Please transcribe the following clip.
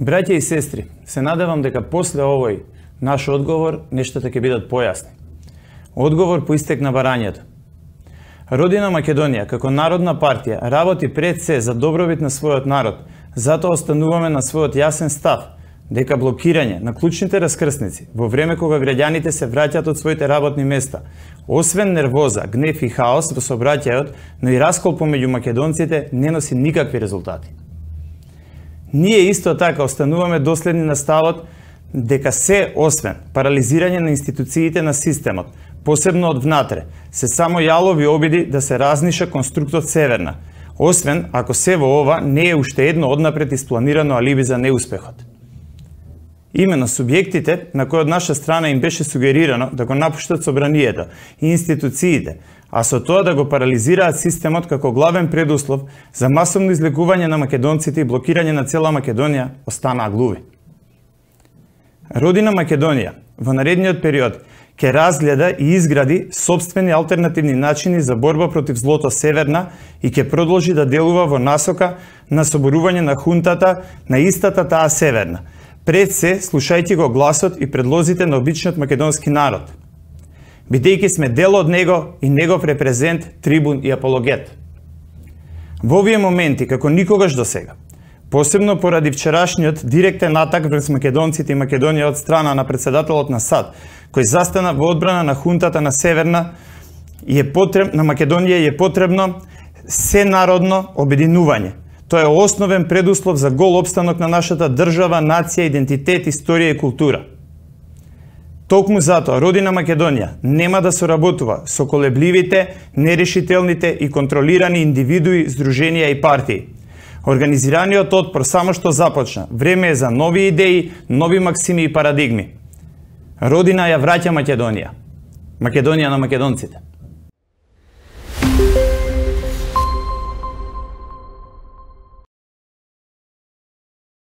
Браќа и сестри, се надевам дека после овој наш одговор нештата ќе бидат појасни. Одговор по истек на барањето. Родина Македонија како народна партија работи пред се за добробит на својот народ, затоа остануваме на својот јасен став дека блокирање на клучните раскрсници во време кога граѓаните се враќаат од своите работни места, освен нервоза, гнев и хаос во сообраќајот, но и раскол помеѓу македонците не носи никакви резултати. Ние исто така остануваме доследни на ставот дека се освен парализирање на институциите на системот, посебно од внатре, се само јалови обиди да се разниша конструктот Северна, освен ако се во ова не е уште едно однапред испланирано алиби за неуспехот. Именно субјектите на кои од наша страна им беше сугерирано да го напуштат собранието и институциите, а со тоа да го парализираат системот како главен предуслов за масовно излегување на македонците и блокирање на цела Македонија, останаа глуви. Родина Македонија во наредниот период ќе разгледа и изгради собствени алтернативни начини за борба против злото Северна и ќе продолжи да делува во насока на соборување на хунтата на истата таа Северна, пред се слушајќи го гласот и предлозите на обичниот македонски народ, бидејќи сме дел од него и негов репрезент, трибун и апологет. Во овие моменти, како никогаш досега, посебно поради вчерашниот директен атак врз македонците и Македонија од страна на председателот на САД, кој застана во одбрана на хунтата на Северна, на Македонија е потребно сенародно обединување. Тоа е основен предуслов за гол опстанок на нашата држава, нација, идентитет, историја и култура. Токму затоа Родина Македонија нема да соработува со колебливите, нерешителните и контролирани индивидуи, здруженија и партии. Организираниот отпор само што започна. Време е за нови идеи, нови максими и парадигми. Родина ја враќа Македонија. Македонија на македонците.